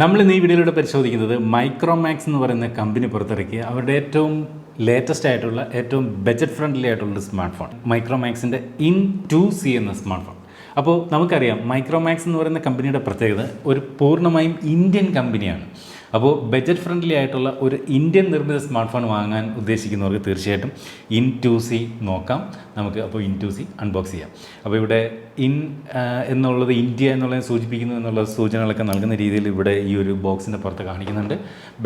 നമ്മൾ ഇന്ന് ഈ വീഡിയോയിലൂടെ പരിശോധിക്കുന്നത് മൈക്രോമാക്സ് എന്ന് പറയുന്ന കമ്പനി പുറത്തിറക്കിയ അവരുടെ ഏറ്റവും ലേറ്റസ്റ്റ് ആയിട്ടുള്ള ഏറ്റവും ബജറ്റ് ഫ്രണ്ട്ലി ആയിട്ടുള്ള സ്മാർട്ട് ഫോൺ മൈക്രോമാക്സിൻ്റെ In2C എന്ന സ്മാർട്ട് ഫോൺ. അപ്പോൾ നമുക്കറിയാം മൈക്രോമാക്സ് എന്ന് പറയുന്ന കമ്പനിയുടെ പ്രത്യേകത ഒരു പൂർണ്ണമായും ഇന്ത്യൻ കമ്പനിയാണ്. അപ്പോൾ ബജറ്റ് ഫ്രണ്ട്ലി ആയിട്ടുള്ള ഒരു ഇന്ത്യൻ നിർമ്മിത സ്മാർട്ട് ഫോൺ വാങ്ങാൻ ഉദ്ദേശിക്കുന്നവർക്ക് തീർച്ചയായിട്ടും In2C നോക്കാം. നമുക്ക് അപ്പോൾ In2C അൺബോക്സ് ചെയ്യാം. അപ്പോൾ ഇവിടെ എന്നുള്ളത് ഇന്ത്യ എന്നുള്ളത് സൂചിപ്പിക്കുന്നു എന്നുള്ള സൂചനകളൊക്കെ നൽകുന്ന രീതിയിൽ ഇവിടെ ഈ ഒരു ബോക്സിൻ്റെ പുറത്ത് കാണിക്കുന്നുണ്ട്.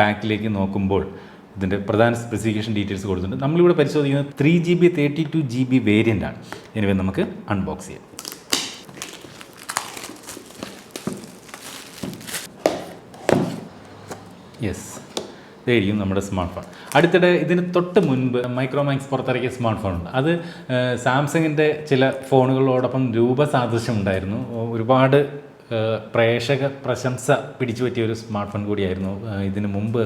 ബാക്കിലേക്ക് നോക്കുമ്പോൾ ഇതിൻ്റെ പ്രധാന സ്പെസിഫിക്കേഷൻ ഡീറ്റെയിൽസ് കൊടുത്തിട്ടുണ്ട്. നമ്മളിവിടെ പരിശോധിക്കുന്നത് 3GB 32GB വേരിയൻ്റ് ആണ്. എനിവേ നമുക്ക് അൺബോക്സ് ചെയ്യാം. യെസ്, ഇതായിരിക്കും നമ്മുടെ സ്മാർട്ട് ഫോൺ. അടുത്തിടെ ഇതിന് തൊട്ട് മുൻപ് മൈക്രോമാക്സ് പുറത്തിറക്കിയ സ്മാർട്ട് ഫോൺ ഉണ്ട്. അത് സാംസങ്ങിൻ്റെ ചില ഫോണുകളോടൊപ്പം രൂപസാദൃശ്യം ഉണ്ടായിരുന്നു. ഒരുപാട് പ്രേക്ഷക പ്രശംസ പിടിച്ചു പറ്റിയ ഒരു സ്മാർട്ട് ഫോൺ കൂടിയായിരുന്നു ഇതിന് മുമ്പ്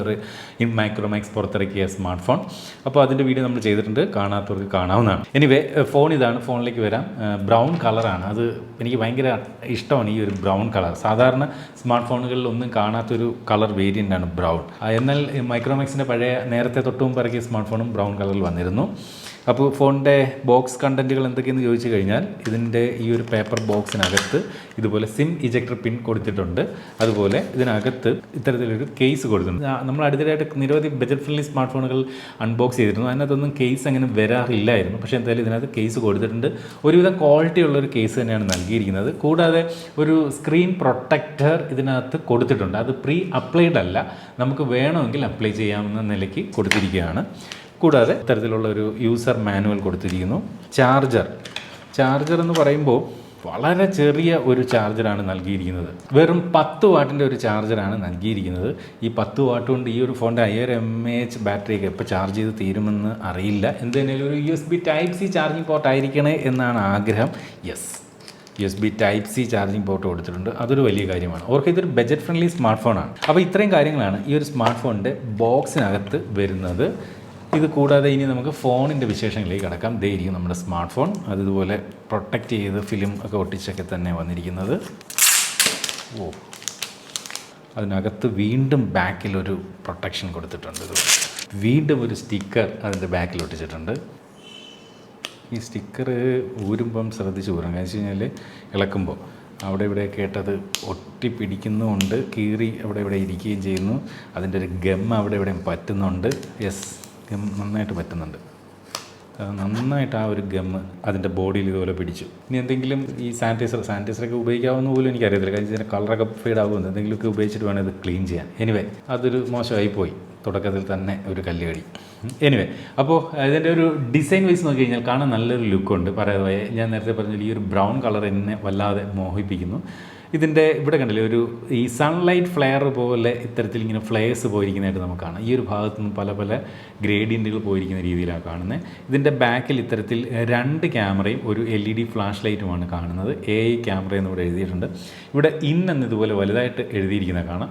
മൈക്രോമാക്സ് പുറത്തിറക്കിയ സ്മാർട്ട് ഫോൺ. അപ്പോൾ അതിൻ്റെ വീഡിയോ നമ്മൾ ചെയ്തിട്ടുണ്ട്, കാണാത്തവർക്ക് കാണാവുന്നതാണ്. എനിവേ ഫോൺ ഇതാണ്. ഫോണിലേക്ക് വരാം. ബ്രൗൺ കളറാണ്. അത് എനിക്ക് ഭയങ്കര ഇഷ്ടമാണ് ഈ ഒരു ബ്രൗൺ കളർ. സാധാരണ സ്മാർട്ട് ഫോണുകളിൽ ഒന്നും കാണാത്തൊരു കളർ വേരിയൻ്റാണ് ബ്രൗൺ. എന്നാൽ മൈക്രോമാക്സിൻ്റെ പഴയ നേരത്തെ തൊട്ട് മുമ്പ് ഇറക്കിയ സ്മാർട്ട് ഫോണും ബ്രൗൺ കളറിൽ വന്നിരുന്നു. അപ്പോൾ ഫോണിൻ്റെ ബോക്സ് കണ്ടൻറ്റുകൾ എന്തൊക്കെയെന്ന് ചോദിച്ചു കഴിഞ്ഞാൽ ഇതിൻ്റെ ഈ ഒരു പേപ്പർ ബോക്സിനകത്ത് ഇതുപോലെ സിം ഇജക്ടർ പിൻ കൊടുത്തിട്ടുണ്ട്. അതുപോലെ ഇതിനകത്ത് ഇത്തരത്തിലൊരു കേസ് കൊടുത്തിട്ടുണ്ട്. നമ്മൾ അടുത്തിടെയായിട്ട് നിരവധി ബജറ്റ് ഫ്രണ്ട്ലി സ്മാർട്ട് ഫോണുകൾ അൺബോക്സ് ചെയ്തിരുന്നു. അതിനകത്തൊന്നും കേസ് അങ്ങനെ വരാറില്ലായിരുന്നു. പക്ഷേ എന്തായാലും ഇതിനകത്ത് കേസ് കൊടുത്തിട്ടുണ്ട്. ഒരുവിധം ക്വാളിറ്റി ഉള്ളൊരു കേസ് തന്നെയാണ് നൽകിയിരിക്കുന്നത്. കൂടാതെ ഒരു സ്ക്രീൻ പ്രൊട്ടക്റ്റർ ഇതിനകത്ത് കൊടുത്തിട്ടുണ്ട്. അത് പ്രീ അപ്ലൈഡ് അല്ല, നമുക്ക് വേണമെങ്കിൽ അപ്ലൈ ചെയ്യാവുന്ന നിലയ്ക്ക് കൊടുത്തിരിക്കുകയാണ്. കൂടാതെ ഇത്തരത്തിലുള്ള ഒരു യൂസർ മാനുവൽ കൊടുത്തിരിക്കുന്നു. ചാർജർ എന്ന് പറയുമ്പോൾ വളരെ ചെറിയ ഒരു ചാർജറാണ് നൽകിയിരിക്കുന്നത്. വെറും 10 വാട്ടിൻ്റെ ഒരു ചാർജറാണ് നൽകിയിരിക്കുന്നത്. ഈ 10 വാട്ട് കൊണ്ട് ഈ ഒരു ഫോണിൻ്റെ 5000 mAh ബാറ്ററിയൊക്കെ എപ്പോൾ ചാർജ് ചെയ്ത് തീരുമെന്ന് അറിയില്ല. എന്തെങ്കിലും ഒരു USB Type-C ചാർജിങ് പോർട്ട് ആയിരിക്കണേ എന്നാണ് ആഗ്രഹം. Yes, USB Type-C charging port കൊടുത്തിട്ടുണ്ട്. അതൊരു വലിയ കാര്യമാണ്. ഓർക്ക് ഇതൊരു ബജറ്റ് ഫ്രണ്ട്ലി സ്മാർട്ട് ഫോണാണ്. അപ്പോൾ ഇത്രയും കാര്യങ്ങളാണ് ഈ ഒരു സ്മാർട്ട് ഫോണിൻ്റെ ബോക്സിനകത്ത് വരുന്നത്. ഇത് കൂടാതെ ഇനി നമുക്ക് ഫോണിൻ്റെ വിശേഷങ്ങളിലേക്ക് കടക്കാം. ഇതായിരിക്കും നമ്മുടെ സ്മാർട്ട് ഫോൺ. അതിതുപോലെ പ്രൊട്ടക്റ്റ് ചെയ്ത് ഫിലിം ഒക്കെ ഒട്ടിച്ചൊക്കെ തന്നെ വന്നിരിക്കുന്നത്. അതിനകത്ത് വീണ്ടും ബാക്കിലൊരു പ്രൊട്ടക്ഷൻ കൊടുത്തിട്ടുണ്ട്. വീണ്ടും ഒരു സ്റ്റിക്കർ അതിൻ്റെ ബാക്കിൽ ഒട്ടിച്ചിട്ടുണ്ട്. ഈ സ്റ്റിക്കർ ഊരുമ്പം ശ്രദ്ധിച്ച് ഊരാം. കാരണം വെച്ച് കഴിഞ്ഞാൽ ഇളക്കുമ്പോൾ അവിടെ ഇവിടെ കേട്ടത് ഒട്ടിപ്പിടിക്കുന്നുമുണ്ട്, കീറി അവിടെ ഇവിടെ ഇരിക്കുകയും ചെയ്യുന്നു. അതിൻ്റെ ഒരു ഗം അവിടെ ഇവിടെയും പറ്റുന്നുണ്ട്. യെസ്, ഗം നന്നായിട്ട് പറ്റുന്നുണ്ട്. നന്നായിട്ട് ആ ഒരു ഗം അതിൻ്റെ ബോഡിയിൽ ഇതുപോലെ പിടിച്ചു. ഇനി എന്തെങ്കിലും ഈ സാനിറ്റൈസറൊക്കെ ഉപയോഗിക്കാവുന്ന പോലും എനിക്കറിയത്തില്ല. കാരണം ഇതിൻ്റെ കളറൊക്കെ ഫെയ്ഡ് ആകുമെന്ന് എന്തെങ്കിലുമൊക്കെ ഉപയോഗിച്ചിട്ട് വേണം ഇത് ക്ലീൻ ചെയ്യാൻ. എനിവേ അതൊരു മോശമായിപ്പോയി തുടക്കത്തിൽ തന്നെ ഒരു കല്ലുകടി. എനിവേ അപ്പോൾ ഇതിൻ്റെ ഒരു ഡിസൈൻ വൈസ് നോക്കി കഴിഞ്ഞാൽ കാണാൻ നല്ലൊരു ലുക്കുണ്ട്. പറയാതെ ഞാൻ നേരത്തെ പറഞ്ഞാൽ ഈ ഒരു ബ്രൗൺ കളർ എന്നെ വല്ലാതെ മോഹിപ്പിക്കുന്നു. ഇതിൻ്റെ ഇവിടെ കണ്ടില്ലേ ഒരു ഈ സൺലൈറ്റ് ഫ്ലെയർ പോലെ ഇത്തരത്തിൽ ഇങ്ങനെ ഫ്ലെയർസ് പോയിരിക്കുന്നതായിട്ട് നമുക്ക് കാണാം. ഈ ഒരു ഭാഗത്തു നിന്ന് പല പല ഗ്രേഡിയൻറ്റുകൾ പോയിരിക്കുന്ന രീതിയിലാണ് കാണുന്നത്. ഇതിൻ്റെ ബാക്കിൽ ഇത്തരത്തിൽ 2 ക്യാമറയും ഒരു LED ഫ്ലാഷ് ലൈറ്റുമാണ് കാണുന്നത്. AI ക്യാമറ എന്ന് ഇവിടെ എഴുതിയിട്ടുണ്ട്. ഇവിടെ എന്നതുപോലെ വലുതായിട്ട് എഴുതിയിരിക്കുന്നത് കാണാം.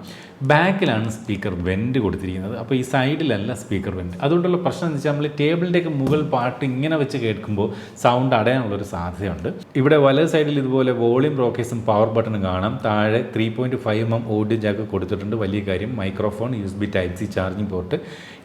ബാക്കിലാണ് സ്പീക്കർ വെൻറ്റ് കൊടുത്തിരിക്കുന്നത്. അപ്പോൾ ഈ സൈഡിലല്ല സ്പീക്കർ വെൻറ്റ്. അതുകൊണ്ടുള്ള പ്രശ്നം എന്ന് വെച്ചാൽ നമ്മൾ ടേബിളിൻ്റെയൊക്കെ മുകൾ പാർട്ട് ഇങ്ങനെ വെച്ച് കേൾക്കുമ്പോൾ സൗണ്ട് അടയാനുള്ളൊരു സാധ്യതയുണ്ട്. ഇവിടെ വലത് സൈഡിൽ ഇതുപോലെ വോളിയം റോക്കേഴ്സും പവർ ബട്ടണും കാണാം. താഴെ 3.5mm ഓഡിയോ ജാക്ക് കൊടുത്തിട്ടുണ്ട്. വലിയ കാര്യം. Microphone, USB Type-C charging port,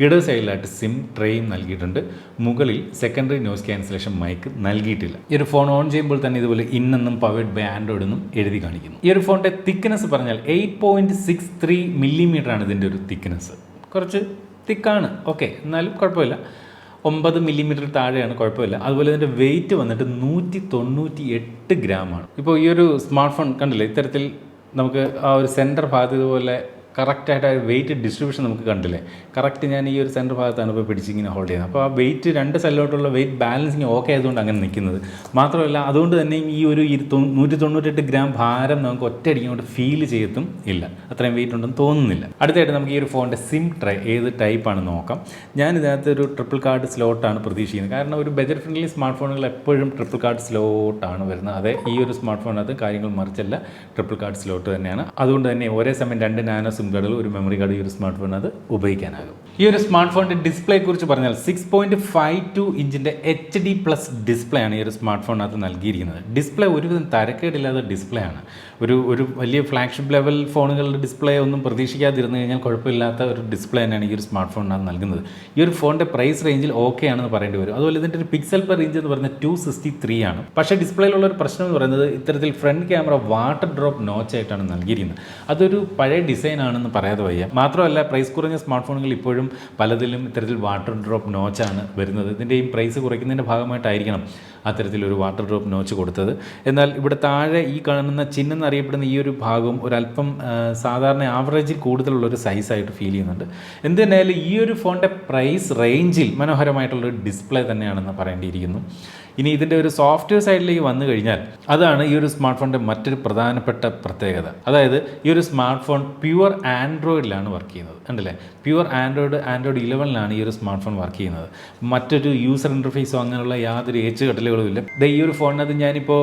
ഇടത് സൈഡിലായിട്ട് സിം ട്രേയും നൽകിയിട്ടുണ്ട്. മുകളിൽ സെക്കൻഡറി നോയ്സ് ക്യാൻസലേഷൻ മൈക്ക് നൽകിയിട്ടില്ല. ഈ ഒരു ഫോൺ ഓൺ ചെയ്യുമ്പോൾ തന്നെ ഇതുപോലെ എന്നും പവേർഡ് ബൈ ആൻഡ്രോയിഡ് എന്നും എഴുതി കാണിക്കുന്നു. ഈ ഒരു ഫോണിൻ്റെ തിക്നെസ് പറഞ്ഞാൽ 8.63 മില്ലിമീറ്ററാണ് ഇതിൻ്റെ ഒരു തിക്നെസ്. കുറച്ച് തിക്കാണ്, ഓക്കെ, എന്നാലും കുഴപ്പമില്ല. 9 മില്ലിമീറ്റർ താഴെയാണ്, കുഴപ്പമില്ല. അതുപോലെ ഇതിൻ്റെ വെയിറ്റ് വന്നിട്ട് 198 ഗ്രാമാണ്. ഇപ്പോൾ ഈ ഒരു സ്മാർട്ട് ഫോൺ കണ്ടില്ലേ, ഇത്തരത്തിൽ നമുക്ക് ആ ഒരു സെൻറ്റർ ഭാഗത്ത് ഇതുപോലെ കറക്റ്റായിട്ട് ആ വെയിറ്റ് ഡിസ്ട്രിബ്യൂഷൻ നമുക്ക് കണ്ടില്ലേ. കറക്റ്റ് ഞാൻ ഈ ഒരു സെൻറ്റർ ഭാഗത്താണ് ഇപ്പോൾ പിടിച്ചിങ്ങനെ ഹോൾഡ് ചെയ്യുന്നത്. അപ്പോൾ ആ വെയിറ്റ് 2 സൈഡിലോട്ടുള്ള വെയിറ്റ് ബാലൻസിങ് ഓക്കെ ആയതുകൊണ്ട് അങ്ങനെ നിൽക്കുന്നത്. മാത്രമല്ല അതുകൊണ്ട് തന്നെ ഈ ഒരു 198 ഗ്രാം ഭാരം നമുക്ക് ഒറ്റയടിക്ക് അങ്ങോട്ട് ഫീൽ ചെയ്യത്തും ഇല്ല. അത്രയും വെയിറ്റ് ഉണ്ടെന്ന് തോന്നുന്നില്ല. അടുത്തായിട്ട് നമുക്ക് ഈ ഒരു ഫോണിൻ്റെ സിം ട്രേ ഏത് ടൈപ്പാണ് നോക്കാം. ഞാനിതിനകത്ത് ഒരു ട്രിപ്പിൾ കാർഡ് സ്ലോട്ടാണ് പ്രതീക്ഷിക്കുന്നത്. കാരണം ഒരു ബജറ്റ് ഫ്രണ്ട്ലി സ്മാർട്ട് ഫോണുകൾ എപ്പോഴും ട്രിപ്പിൾ കാർഡ് സ്ലോട്ടാണ് വരുന്നത്. അതെ, ഈ ഒരു സ്മാർട്ട് ഫോണിനകത്ത് കാര്യങ്ങൾ മറിച്ചല്ല, ട്രിപ്പിൾ കാർഡ് സ്ലോട്ട് തന്നെയാണ്. അതുകൊണ്ട് തന്നെ ഒരേ സമയം 2 നാനോ സിം കാർഡുകൾ, ഒരു മെമ്മറി കാർഡ് ഈ ഒരു സ്മാർട്ട് ഫോൺ അത് ഉപയോഗിക്കാനാകും. ഈ ഒരു സ്മാർട്ട് ഫോണിൻ്റെ ഡിസ്പ്ലേയെ കുറിച്ച് പറഞ്ഞാൽ 6.52 ഇഞ്ചിൻ്റെ HD+ ഡിസ്പ്ലേ ആണ് ഈ ഒരു സ്മാർട്ട് ഫോണിനകത്ത് നൽകിയിരിക്കുന്നത്. ഡിസ്പ്ലേ ഒരുവിധം തരക്കേടില്ലാത്ത ഡിസ്പ്ലേ ആണ്. ഒരു വലിയ ഫ്ലാഗ്ഷിപ്പ് ലെവൽ ഫോണുകളുടെ ഡിസ്പ്ലേ ഒന്നും പ്രതീക്ഷിക്കാതിരുന്നു കഴിഞ്ഞാൽ കുഴപ്പമില്ലാത്ത ഒരു ഡിസ്പ്ലേ തന്നെയാണ് ഈ ഒരു സ്മാർട്ട് ഫോണിനകത്ത് നൽകുന്നത്. ഈ ഒരു ഫോണിൻ്റെ പ്രൈസ് റേഞ്ചിൽ ഓക്കെ ആണെന്ന് പറയേണ്ടി വരും. അതുപോലെ ഇതിൻ്റെ ഒരു പിക്സൽ പെർ ഇഞ്ച് എന്ന് പറയുന്നത് 263 ആണ്. പക്ഷേ ഡിസ്പ്ലേയിലുള്ള ഒരു പ്രശ്നം എന്ന് പറയുന്നത് ഇത്തരത്തിൽ front camera water drop notch ആയിട്ടാണ് നൽകിയിരിക്കുന്നത്. അതൊരു പഴയ ഡിസൈൻ ആണെന്ന് പറയാതെ വയ്യ. മാത്രമല്ല പ്രൈസ് കുറഞ്ഞ സ്മാർട്ട് ഫോണുകൾ ഇപ്പോഴും പലതിലും ഇത്തരത്തിൽ വാട്ടർ ഡ്രോപ്പ് നോച്ചാണ് വരുന്നത്. ഇതിൻ്റെയും പ്രൈസ് കുറയ്ക്കുന്നതിൻ്റെ ഭാഗമായിട്ടായിരിക്കണം അത്തരത്തിലൊരു വാട്ടർ ഡ്രോപ്പ് നോച്ച് കൊടുത്തത്. എന്നാൽ ഇവിടെ താഴെ ഈ കാണുന്ന ചിഹ്നം എന്നറിയപ്പെടുന്ന ഈ ഒരു ഭാഗവും ഒരല്പം സാധാരണ ആവറേജിൽ കൂടുതലുള്ളൊരു സൈസായിട്ട് ഫീൽ ചെയ്യുന്നുണ്ട്. എന്ത് തന്നെയായാലും ഈ ഒരു ഫോണിൻ്റെ പ്രൈസ് റേഞ്ചിൽ മനോഹരമായിട്ടുള്ളൊരു ഡിസ്പ്ലേ തന്നെയാണെന്ന് പറയേണ്ടിയിരിക്കുന്നു. ഇനി ഇതിൻ്റെ ഒരു സോഫ്റ്റ്വെയർ സൈഡിലേക്ക് വന്നു കഴിഞ്ഞാൽ അതാണ് ഈ ഒരു സ്മാർട്ട് ഫോണിൻ്റെ മറ്റൊരു പ്രധാനപ്പെട്ട പ്രത്യേകത. അതായത് ഈ ഒരു സ്മാർട്ട് ഫോൺ പ്യുവർ ആൻഡ്രോയിഡിലാണ് വർക്ക് ചെയ്യുന്നത്. കണ്ടില്ലേ, പ്യുവർ ആൻഡ്രോയിഡ് 11 ഈ ഒരു സ്മാർട്ട് ഫോൺ വർക്ക് ചെയ്യുന്നത്. മറ്റൊരു യൂസർ ഇൻ്റർഫേസോ അങ്ങനെയുള്ള യാതൊരു ഏച്ചുകെട്ടലുകളും ഇല്ല. ഈ ഒരു ഫോണിനകത്ത് ഞാനിപ്പോൾ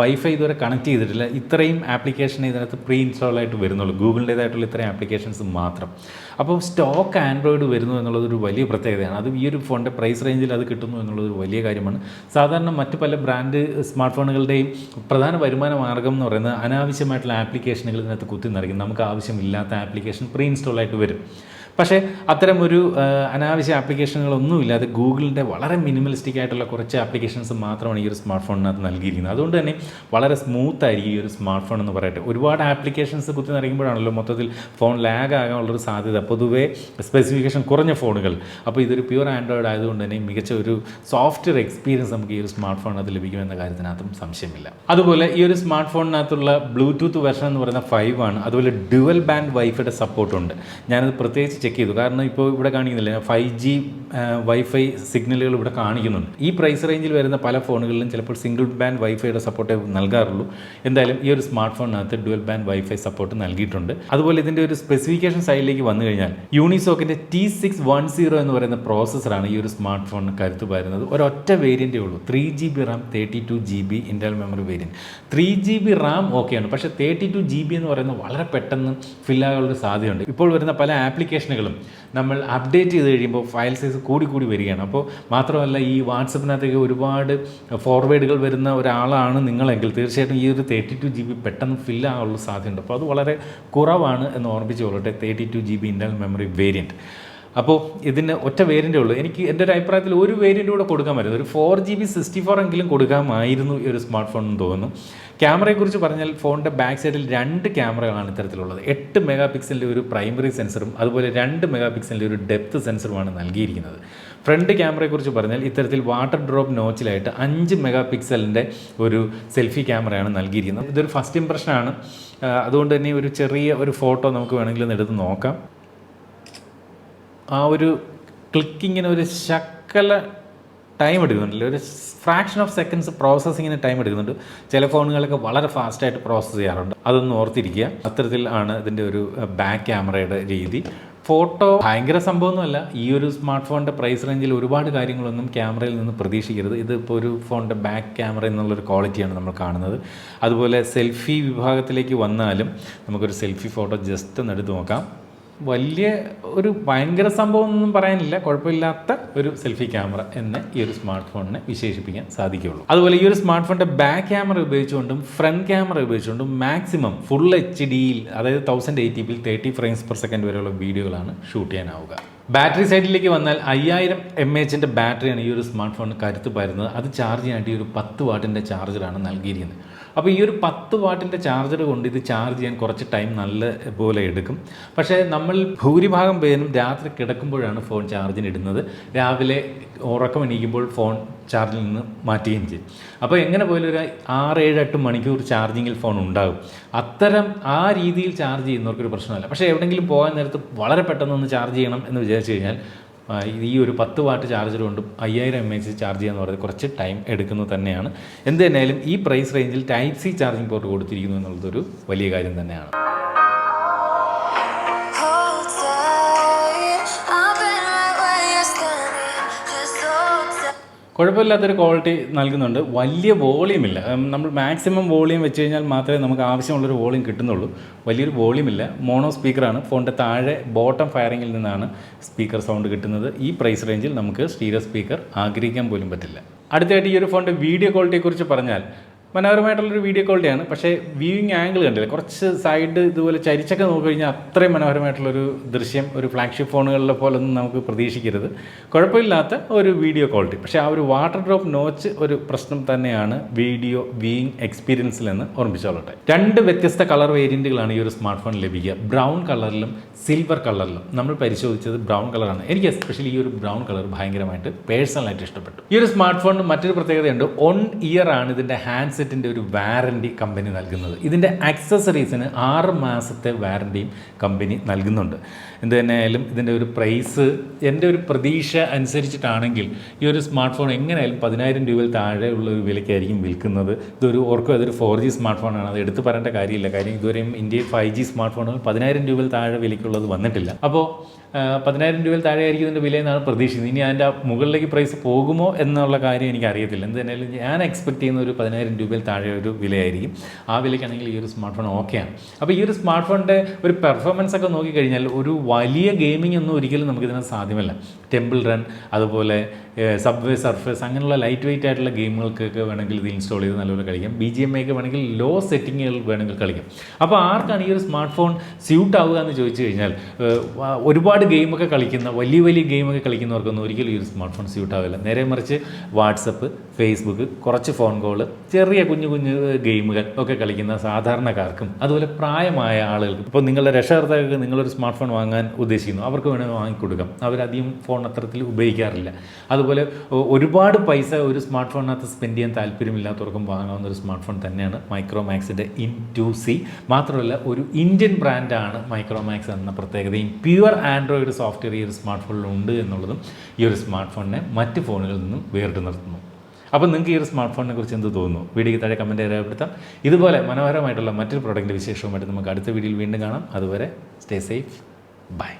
വൈഫൈ ഇതുവരെ കണക്ട് ചെയ്തിട്ടില്ല. ഇത്രയും ആപ്ലിക്കേഷൻ ഇതിനകത്ത് പ്രീ ഇൻസ്റ്റാൾ ആയിട്ട് വരുന്നുള്ളൂ, ഗൂഗിളിൻ്റേതായിട്ടുള്ള ഇത്രയും ആപ്ലിക്കേഷൻസ് മാത്രം. അപ്പോൾ സ്റ്റോക്ക് ആൻഡ്രോയിഡ് വരുന്നു എന്നുള്ളതൊരു വലിയ പ്രത്യേകതയാണ്. അത് ഈ ഒരു ഫോണിൻ്റെ പ്രൈസ് റേഞ്ചിൽ അത് കിട്ടുന്നു എന്നുള്ളതൊരു വലിയ കാര്യമാണ്. സാധാരണ മറ്റ് പല ബ്രാൻഡ് സ്മാർട്ട് ഫോണുകളുടെയും പ്രധാന വരുമാന മാർഗ്ഗം എന്ന് പറയുന്നത് അനാവശ്യമായിട്ടുള്ള ആപ്ലിക്കേഷനുകൾ ഇതിനകത്ത് കുത്തി നിറയ്ക്കും. നമുക്ക് ആവശ്യമില്ലാത്ത ആപ്ലിക്കേഷൻ പ്രീ ഇൻസ്റ്റാൾ ആയിട്ട് വരും. പക്ഷേ അത്തരം ഒരു അനാവശ്യ ആപ്ലിക്കേഷനുകളൊന്നുമില്ലാതെ ഗൂഗിളിൻ്റെ വളരെ മിനിമലിസ്റ്റിക് ആയിട്ടുള്ള കുറച്ച് ആപ്ലിക്കേഷൻസ് മാത്രമാണ് ഈ ഒരു സ്മാർട്ട് ഫോണിനകത്ത് നൽകിയിരിക്കുന്നത്. അതുകൊണ്ട് തന്നെ വളരെ സ്മൂത്ത് ആയിരിക്കും ഈ ഒരു സ്മാർട്ട് ഫോൺ എന്ന് പറയട്ടെ. ഒരുപാട് ആപ്ലിക്കേഷൻസ് കുത്തി നിറയ്ക്കുമ്പോഴാണല്ലോ മൊത്തത്തിൽ ഫോൺ ലാഗ് ആകാനുള്ളൊരു സാധ്യത, പൊതുവേ സ്പെസിഫിക്കേഷൻ കുറഞ്ഞ ഫോണുകൾ. അപ്പോൾ ഇതൊരു പ്യുവർ ആൻഡ്രോയിഡ് ആയതുകൊണ്ട് തന്നെ മികച്ച ഒരു സോഫ്റ്റ്വെയർ എക്സ്പീരിയൻസ് നമുക്ക് ഈ ഒരു സ്മാർട്ട് ഫോണിനകത്ത് ലഭിക്കുമെന്ന കാര്യത്തിനകത്തും സംശയമില്ല. അതുപോലെ ഈ ഒരു സ്മാർട്ട് ഫോണിനകത്തുള്ള ബ്ലൂടൂത്ത് വെർഷൻ എന്ന് പറയുന്ന 5 ആണ്. അതുപോലെ ഡ്യുവൽ ബാൻഡ് വൈഫൈയുടെ സപ്പോർട്ടുണ്ട്. ഞാനത് പ്രത്യേകിച്ച് ചെക്ക് ചെയ്തു. കാരണം ഇപ്പോൾ ഇവിടെ കാണിക്കുന്നില്ല, 5G വൈഫൈ സിഗ്നലുകൾ ഇവിടെ കാണിക്കുന്നുണ്ട്. ഈ പ്രൈസ് റേഞ്ചിൽ വരുന്ന പല ഫോണുകളിലും ചിലപ്പോൾ സിംഗിൾ ബാൻഡ് വൈഫൈയുടെ സപ്പോർട്ടേ നൽകാറുള്ളൂ. എന്തായാലും ഈ ഒരു സ്മാർട്ട് ഫോണിനകത്ത് ഡ്യുവൽ ബാൻഡ് വൈഫൈ സപ്പോർട്ട് നൽകിയിട്ടുണ്ട്. അതുപോലെ ഇതിൻ്റെ ഒരു സ്പെസിഫിക്കേഷൻ സൈഡിലേക്ക് വന്നു കഴിഞ്ഞാൽ യൂണിസോക്കിൻ്റെ T610 എന്ന് പറയുന്ന പ്രോസസ്സറാണ് ഈ ഒരു സ്മാർട്ട് ഫോണിന് കരുത്ത് പകരുന്നത്. ഒരൊറ്റ വേരിയൻറ്റേ ഉള്ളൂ, 3GB RAM 32GB internal memory variant. 3GB RAM ഓക്കെയാണ്, പക്ഷേ 32GB എന്ന് പറയുന്നത് വളരെ പെട്ടെന്ന് ഫില്ലാകാനുള്ള സാധ്യതയുണ്ട്. ഇപ്പോൾ വരുന്ന പല ആപ്ലിക്കേഷനുകളും നമ്മൾ അപ്ഡേറ്റ് ചെയ്ത് കഴിയുമ്പോൾ ഫയൽ സൈസ് കൂടി വരികയാണ്. അപ്പോൾ മാത്രമല്ല ഈ വാട്സപ്പിനകത്തേക്ക് ഒരുപാട് ഫോർവേഡുകൾ വരുന്ന ഒരാളാണ് നിങ്ങളെങ്കിൽ തീർച്ചയായിട്ടും ഈ ഒരു 32GB പെട്ടെന്ന് ഫില്ലാകാനുള്ള സാധ്യതയുണ്ട്. അപ്പോൾ അത് വളരെ കുറവാണ് എന്ന് ഓർമ്മിച്ച് കൊള്ളട്ടെ, 32GB ഇൻ്റർണൽ മെമ്മറി വേരിയൻറ്റ്. അപ്പോൾ ഇതിന് ഒറ്റ വേരിയൻ്റേ ഉള്ളൂ. എനിക്ക് എൻ്റെ ഒരു അഭിപ്രായത്തിൽ ഒരു വേരിയൻ്റ് കൂടെ കൊടുക്കാമായിരുന്നു, ഒരു 4GB 64 എങ്കിലും കൊടുക്കാമായിരുന്നു ഈ ഒരു സ്മാർട്ട് ഫോൺ എന്ന് തോന്നുന്നു. ക്യാമറയെക്കുറിച്ച് പറഞ്ഞാൽ ഫോണിൻ്റെ ബാക്ക് സൈഡിൽ 2 ക്യാമറകളാണ് ഇത്തരത്തിലുള്ളത്. 8 മെഗാ പിക്സലിൻ്റെ ഒരു പ്രൈമറി സെൻസറും അതുപോലെ 2 മെഗാ പിക്സലിൻ്റെ ഒരു ഡെപ്ത് സെൻസറുമാണ് നൽകിയിരിക്കുന്നത്. ഫ്രണ്ട് ക്യാമറയെക്കുറിച്ച് പറഞ്ഞാൽ ഇത്തരത്തിൽ വാട്ടർ ഡ്രോപ്പ് നോച്ചിലായിട്ട് 5 മെഗാ പിക്സലിൻ്റെ ഒരു സെൽഫി ക്യാമറയാണ് നൽകിയിരിക്കുന്നത്. ഇതൊരു ഫസ്റ്റ് ഇംപ്രഷനാണ്, അതുകൊണ്ട് തന്നെ ഒരു ചെറിയ ഒരു ഫോട്ടോ നമുക്ക് വേണമെങ്കിൽ ഒന്ന് എടുത്ത് നോക്കാം. ആ ഒരു ക്ലിക്കിങ്ങിന് ഒരു ശക്കല ടൈം എടുക്കുന്നുണ്ടല്ലോ, ഒരു ഫ്രാക്ഷൻ ഓഫ് സെക്കൻഡ്സ് പ്രോസസ്സിങ്ങിന് ടൈം എടുക്കുന്നുണ്ട്. ചില ഫോണുകളൊക്കെ വളരെ ഫാസ്റ്റായിട്ട് പ്രോസസ്സ് ചെയ്യാറുണ്ട്, അതൊന്നും ഓർത്തിരിക്കുക. അത്തരത്തിൽ ആണ് ഇതിൻ്റെ ഒരു ബാക്ക് ക്യാമറയുടെ രീതി. ഫോട്ടോ ഭയങ്കര സംഭവമൊന്നുമല്ല. ഈ ഒരു സ്മാർട്ട് ഫോണിൻ്റെ പ്രൈസ് റേഞ്ചിൽ ഒരുപാട് കാര്യങ്ങളൊന്നും ക്യാമറയിൽ നിന്ന് പ്രതീക്ഷിക്കരുത്. ഇതിപ്പോൾ ഒരു ഫോണിൻ്റെ ബാക്ക് ക്യാമറ എന്നുള്ളൊരു ക്വാളിറ്റിയാണ് നമ്മൾ കാണുന്നത്. അതുപോലെ സെൽഫി വിഭാഗത്തിലേക്ക് വന്നാലും നമുക്കൊരു സെൽഫി ഫോട്ടോ ജസ്റ്റ് ഒന്ന് എടുത്ത് നോക്കാം. വലിയ ഒരു ഭയങ്കര സംഭവമൊന്നും പറയാനില്ല, കുഴപ്പമില്ലാത്ത ഒരു സെൽഫി ക്യാമറ എന്ന് ഈ ഒരു സ്മാർട്ട് ഫോണിനെ വിശേഷിപ്പിക്കാൻ സാധിക്കുകയുള്ളൂ. അതുപോലെ ഈ ഒരു സ്മാർട്ട് ഫോണിൻ്റെ ബാക്ക് ക്യാമറ ഉപയോഗിച്ചുകൊണ്ടും ഫ്രണ്ട് ക്യാമറ ഉപയോഗിച്ചുകൊണ്ടും മാക്സിമം ഫുൾ HDയിൽ, അതായത് 1080p 30 frames per second വരെയുള്ള വീഡിയോകളാണ് ഷൂട്ട് ചെയ്യാനാവുക. ബാറ്ററി സൈഡിലേക്ക് വന്നാൽ 5000 mAh ബാറ്ററിയാണ് ഈ ഒരു സ്മാർട്ട് ഫോണിന് കരുത്ത് പകരുന്നത്. അത് ചാർജ് ചെയ്യാനായിട്ട് ഈ ഒരു 10 വാട്ടിൻ്റെ ചാർജറാണ് നൽകിയിരിക്കുന്നത്. അപ്പോൾ ഈ ഒരു 10 വാട്ടിൻ്റെ ചാർജർ കൊണ്ട് ഇത് ചാർജ് ചെയ്യാൻ കുറച്ച് ടൈം നല്ല പോലെ എടുക്കും. പക്ഷേ നമ്മൾ ഭൂരിഭാഗം പേരും രാത്രി കിടക്കുമ്പോഴാണ് ഫോൺ ചാർജിന് ഇടുന്നത്. രാവിലെ ഉറക്കം എണീക്കുമ്പോൾ ഫോൺ ചാർജിൽ നിന്ന് മാറ്റുകയും ചെയ്യും. അപ്പോൾ എങ്ങനെ പോലും ഒരു 6-7-8 മണിക്കൂർ ചാർജിങ്ങിൽ ഫോൺ ഉണ്ടാകും. അത്തരം ആ രീതിയിൽ ചാർജ് ചെയ്യുന്നവർക്കൊരു പ്രശ്നമല്ല. പക്ഷേ എവിടെയെങ്കിലും പോകാൻ നേരത്ത് വളരെ പെട്ടെന്നൊന്ന് ചാർജ് ചെയ്യണം എന്ന് വിചാരിച്ചു കഴിഞ്ഞാൽ ഈ ഒരു 10 വാട്ട് ചാർജർ കൊണ്ടും 5000 mAh ചാർജ് ചെയ്യാന്ന് പറയുന്നത് കുറച്ച് ടൈം എടുക്കുന്നത് തന്നെയാണ്. എന്ത് തന്നെയായാലും ഈ പ്രൈസ് റേഞ്ചിൽ Type-C ചാർജിങ് പോർട്ട് കൊടുത്തിരിക്കുന്നു എന്നുള്ളതൊരു വലിയ കാര്യം തന്നെയാണ്. കുഴപ്പമില്ലാത്തൊരു ക്വാളിറ്റി നൽകുന്നുണ്ട്. വലിയ വോളിയം ഇല്ല. നമ്മൾ മാക്സിമം വോളിയം വെച്ച് കഴിഞ്ഞാൽ മാത്രമേ നമുക്ക് ആവശ്യമുള്ളൊരു വോളിയം കിട്ടുന്നുള്ളൂ. വലിയൊരു വോളിയം ഇല്ല. മോണോ സ്പീക്കറാണ്. ഫോണിൻ്റെ താഴെ ബോട്ടം ഫയറിങ്ങിൽ നിന്നാണ് സ്പീക്കർ സൗണ്ട് കിട്ടുന്നത്. ഈ പ്രൈസ് റേഞ്ചിൽ നമുക്ക് സ്റ്റീരിയോ സ്പീക്കർ ആഗ്രഹിക്കാൻ പോലും പറ്റില്ല. അടുത്തായിട്ട് ഈ ഒരു ഫോണിൻ്റെ വീഡിയോ ക്വാളിറ്റിയെക്കുറിച്ച് പറഞ്ഞാൽ മനോഹരമായിട്ടുള്ളൊരു വീഡിയോ ക്വാളിറ്റിയാണ്. പക്ഷേ വ്യൂയിങ് ആംഗിൾ കണ്ടില്ല, കുറച്ച് സൈഡ് ഇതുപോലെ ചരിച്ചൊക്കെ നോക്കിക്കഴിഞ്ഞാൽ അത്രയും മനോഹരമായിട്ടുള്ളൊരു ദൃശ്യം ഒരു ഫ്ലാഗ്ഷിപ്പ് ഫോണുകളിലെ പോലൊന്നും നമുക്ക് പ്രതീക്ഷിക്കരുത്. കുഴപ്പമില്ലാത്ത ഒരു വീഡിയോ ക്വാളിറ്റി. പക്ഷേ ആ ഒരു വാട്ടർ ഡ്രോപ്പ് നോച്ച് ഒരു പ്രശ്നം തന്നെയാണ് വീഡിയോ വ്യൂയിങ് എക്സ്പീരിയൻസിലെന്ന് ഓർമ്മിച്ചോളട്ടെ. 2 വ്യത്യസ്ത കളർ വേരിയൻറ്റുകളാണ് ഈ ഒരു സ്മാർട്ട് ഫോൺ ലഭിക്കുക. ബ്രൗൺ കളറിലും സിൽവർ കളറിലും. നമ്മൾ പരിശോധിച്ചത് ബ്രൗൺ കളറാണ്. എനിക്ക് എസ്പെഷ്യലി ഈ ഒരു ബ്രൗൺ കളർ ഭയങ്കരമായിട്ട് പേഴ്സണലായിട്ട് ഇഷ്ടപ്പെട്ടു. ഈ ഒരു സ്മാർട്ട് ഫോണിന് മറ്റൊരു പ്രത്യേകതയുണ്ട്. 1 ഇയർ ആണ് ഇതിൻ്റെ ഹാൻഡ് സെറ്റിൻ്റെ ഒരു വാറൻറ്റി കമ്പനി നൽകുന്നത്. ഇതിൻ്റെ ആക്സസറീസിന് 6 മാസത്തെ വാറൻറ്റിയും കമ്പനി നൽകുന്നുണ്ട്. എന്ത് തന്നെയായാലും ഇതിൻ്റെ ഒരു പ്രൈസ് എൻ്റെ ഒരു പ്രതീക്ഷ അനുസരിച്ചിട്ടാണെങ്കിൽ ഈ ഒരു സ്മാർട്ട് ഫോൺ എങ്ങനെയായാലും 10,000 രൂപയിൽ താഴെ ഉള്ള ഒരു വിലയ്ക്കായിരിക്കും വിൽക്കുന്നത്. ഓർക്കും അതൊരു 4G സ്മാർട്ട് ഫോണാണ്. അത് എടുത്ത് പറയേണ്ട കാര്യമില്ല. കാര്യം ഇതുവരെയും ഇന്ത്യയിൽ 5G സ്മാർട്ട് ഫോണുകൾ 10,000 രൂപയിൽ താഴെ വിലയ്ക്കുള്ളത് വന്നിട്ടില്ല. അപ്പോൾ 10,000 രൂപയിൽ താഴെ ആയിരിക്കും ഇതിൻ്റെ വിലയെന്നാണ് പ്രതീക്ഷിക്കുന്നത്. ഇനി അതിൻ്റെ മുകളിലേക്ക് പ്രൈസ് പോകുമോ എന്നുള്ള കാര്യം എനിക്കറിയത്തില്ല. എന്ത് തന്നെയാലും ഞാൻ എക്സ്പെക്ട് ചെയ്യുന്ന ഒരു 10,000 രൂപയിൽ താഴെ ഒരു വിലയായിരിക്കും. ആ വിലയ്ക്കാണെങ്കിൽ ഈ ഒരു സ്മാർട്ട് ഫോൺ ഓക്കെയാണ്. അപ്പോൾ ഈ ഒരു സ്മാർട്ട് ഫോണിൻ്റെ ഒരു പെർഫോമൻസ് ഒക്കെ നോക്കിക്കഴിഞ്ഞാൽ ഒരു വലിയ ഗെയിമിംഗ് ഒന്നും ഒരിക്കലും നമുക്കിതിന് സാധ്യമല്ല. ടെമ്പിൾ റൺ, അതുപോലെ സബ്വേ സർഫേസ്, അങ്ങനെയുള്ള ലൈറ്റ് വെയിറ്റ് ആയിട്ടുള്ള ഗെയിമുകൾക്കൊക്കെ വേണമെങ്കിൽ ഇത് ഇൻസ്റ്റാൾ ചെയ്ത് നല്ലപോലെ കളിക്കാം. BGMI ഒക്കെ വേണമെങ്കിൽ ലോ സെറ്റിങ്ങുകൾ വേണമെങ്കിൽ കളിക്കാം. അപ്പോൾ ആർക്കാണ് ഈ ഒരു സ്മാർട്ട് ഫോൺ സ്യൂട്ട് ആവുക എന്ന് ചോദിച്ചു കഴിഞ്ഞാൽ ഒരുപാട് ഗെയിമൊക്കെ കളിക്കുന്ന വലിയ ഗെയിമൊക്കെ കളിക്കുന്നവർക്കൊന്നും ഒരിക്കലും ഈ ഒരു സ്മാർട്ട് ഫോൺ സ്യൂട്ട് ആവില്ല. നേരെ മറിച്ച് വാട്സപ്പ്, ഫേസ്ബുക്ക്, കുറച്ച് ഫോൺ കോൾ, ചെറിയ കുഞ്ഞു ഗെയിമുകൾ ഒക്കെ കളിക്കുന്ന സാധാരണക്കാർക്കും അതുപോലെ പ്രായമായ ആളുകൾക്കും, ഇപ്പോൾ നിങ്ങളുടെ രക്ഷകർത്താക്കൾക്ക് നിങ്ങളൊരു സ്മാർട്ട് ഫോൺ വാങ്ങാൻ ഉദ്ദേശിക്കുന്നു, അവർക്ക് വേണമെങ്കിൽ വാങ്ങിക്കൊടുക്കാം. അവരധികം ഫോൺ അത്തരത്തിൽ ഉപയോഗിക്കാറില്ല. അതുപോലെ ഒരുപാട് പൈസ ഒരു സ്മാർട്ട് ഫോണിനകത്ത് സ്പെൻഡ് ചെയ്യാൻ താല്പര്യമില്ലാത്തവർക്കും വാങ്ങാവുന്ന ഒരു സ്മാർട്ട് ഫോൺ തന്നെയാണ് മൈക്രോമാക്സിൻ്റെ IN2C. മാത്രമല്ല ഒരു ഇന്ത്യൻ ബ്രാൻഡാണ് മൈക്രോമാക്സ് എന്ന പ്രത്യേകതയും പ്യുവർ ആൻഡ്രോയിഡ് സോഫ്റ്റ്വെയർ ഈ ഒരു സ്മാർട്ട് ഫോണിലുണ്ട് എന്നുള്ളതും ഈ ഒരു സ്മാർട്ട് ഫോണിനെ മറ്റ് ഫോണുകളിൽ നിന്നും വേറിട്ട് നിർത്തുന്നു. അപ്പോൾ നിങ്ങൾക്ക് ഈ ഒരു സ്മാർട്ട് ഫോണിനെ കുറിച്ച് എന്ത് തോന്നുന്നു? വീഡിയോയ്ക്ക് താഴെ കമൻറ്റ് രേഖപ്പെടുത്താം. ഇതുപോലെ മനോഹരമായിട്ടുള്ള മറ്റൊരു പ്രോഡക്റ്റിൻ്റെ വിശേഷവുമായിട്ട് നമുക്ക് അടുത്ത വീഡിയോയിൽ വീണ്ടും കാണാം. അതുവരെ സ്റ്റേ സേഫ്. ബൈ.